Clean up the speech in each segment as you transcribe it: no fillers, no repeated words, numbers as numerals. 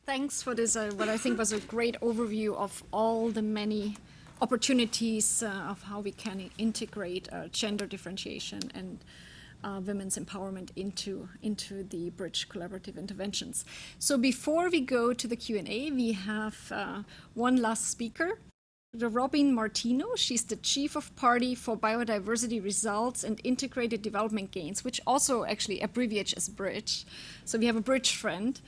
Thanks for this, what I think was a great overview of all the many opportunities of how we can integrate gender differentiation and women's empowerment into the Bridge collaborative interventions. So before we go to the Q&A, we have one last speaker, Robin Martino. She's the Chief of Party for Biodiversity Results and Integrated Development Gains, which also actually abbreviates as Bridge. So we have a Bridge friend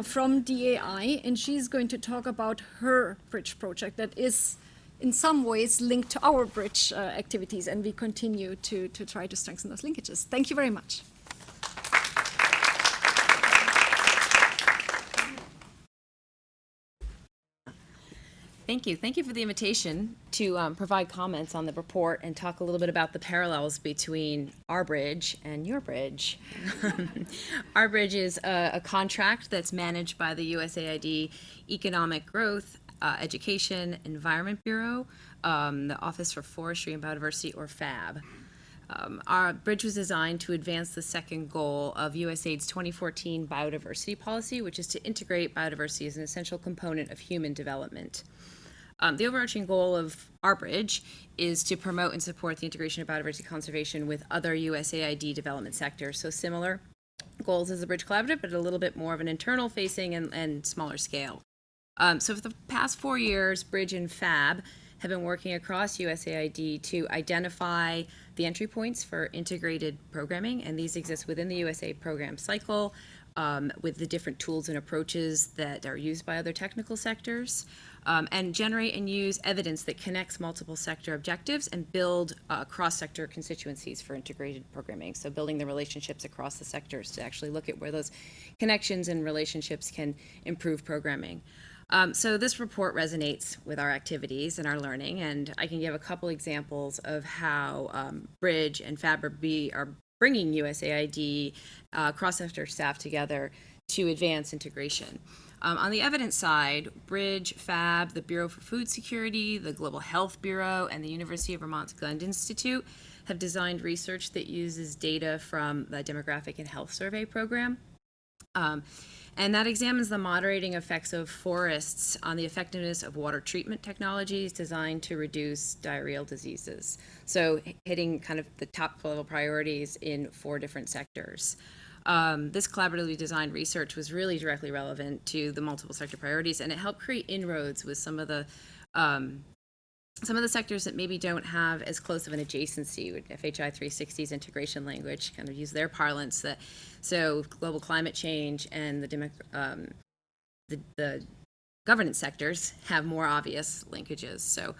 from DAI, and she's going to talk about her Bridge project that is in some ways linked to our Bridge activities, and we continue to try to strengthen those linkages. Thank you very much. Thank you. Thank you for the invitation to provide comments on the report and talk a little bit about the parallels between our bridge and your bridge. Our bridge is a contract that's managed by the USAID Economic Growth, Education, Environment Bureau, the Office for Forestry and Biodiversity, or FAB. Our bridge was designed to advance the second goal of USAID's 2014 biodiversity policy, which is to integrate biodiversity as an essential component of human development. The overarching goal of our bridge is to promote and support the integration of biodiversity conservation with other USAID development sectors. So similar goals as the Bridge Collaborative, but a little bit more of an internal facing and smaller scale. So for the past 4 years, Bridge and FAB have been working across USAID to identify the entry points for integrated programming, and these exist within the USAID program cycle with the different tools and approaches that are used by other technical sectors, and generate and use evidence that connects multiple sector objectives and build cross-sector constituencies for integrated programming. So building the relationships across the sectors to actually look at where those connections and relationships can improve programming. So this report resonates with our activities and our learning, and I can give a couple examples of how Bridge and FAB are bringing USAID cross-sector staff together to advance integration. On the evidence side, Bridge, FAB, the Bureau for Food Security, the Global Health Bureau, and the University of Vermont's Gund Institute have designed research that uses data from the Demographic and Health Survey program. And that examines the moderating effects of forests on the effectiveness of water treatment technologies designed to reduce diarrheal diseases. So hitting kind of the top level priorities in 4 different sectors. This collaboratively designed research was really directly relevant to the multiple sector priorities, and it helped create inroads with some of the sectors that maybe don't have as close of an adjacency with FHI 360's integration language, kind of use their parlance. So global climate change and the governance sectors have more obvious linkages. So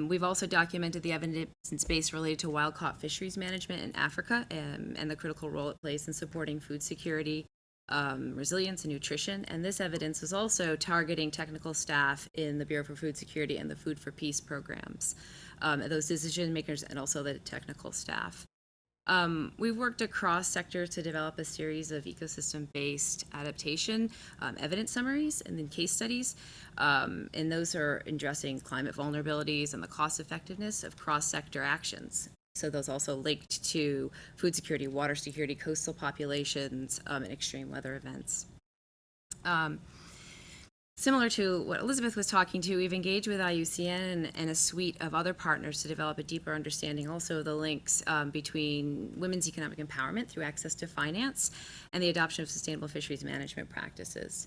we've also documented the evidence base related to wild-caught fisheries management in Africa and the critical role it plays in supporting food security, resilience, and nutrition. And this evidence is also targeting technical staff in the Bureau for Food Security and the Food for Peace programs, those decision makers and also the technical staff. We've worked across sectors to develop a series of ecosystem-based adaptation evidence summaries and then case studies, and those are addressing climate vulnerabilities and the cost effectiveness of cross-sector actions. So those also linked to food security, water security, coastal populations, and extreme weather events. Similar to what Elizabeth was talking to, we've engaged with IUCN and a suite of other partners to develop a deeper understanding also of the links between women's economic empowerment through access to finance and the adoption of sustainable fisheries management practices.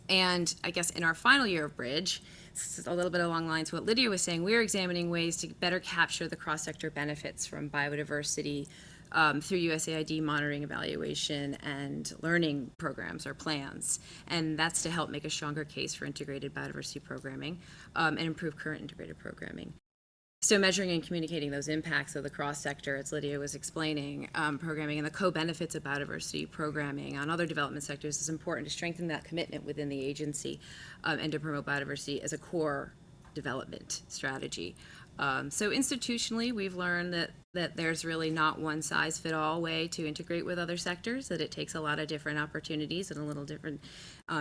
And I guess in our final year of Bridge, this is a little bit along lines of what Lydia was saying, we're examining ways to better capture the cross-sector benefits from biodiversity through USAID monitoring, evaluation, and learning programs or plans. And that's to help make a stronger case for integrated biodiversity programming and improve current integrated programming. So measuring and communicating those impacts of the cross-sector, as Lydia was explaining, programming and the co-benefits of biodiversity programming on other development sectors is important to strengthen that commitment within the agency and to promote biodiversity as a core development strategy. So institutionally, we've learned that there's really not one size fit all way to integrate with other sectors, that it takes a lot of different opportunities and a little different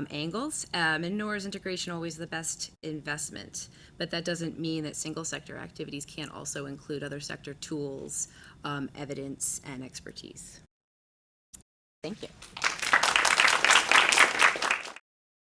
angles, and nor is integration always the best investment. But that doesn't mean that single sector activities can't also include other sector tools, evidence, and expertise. Thank you.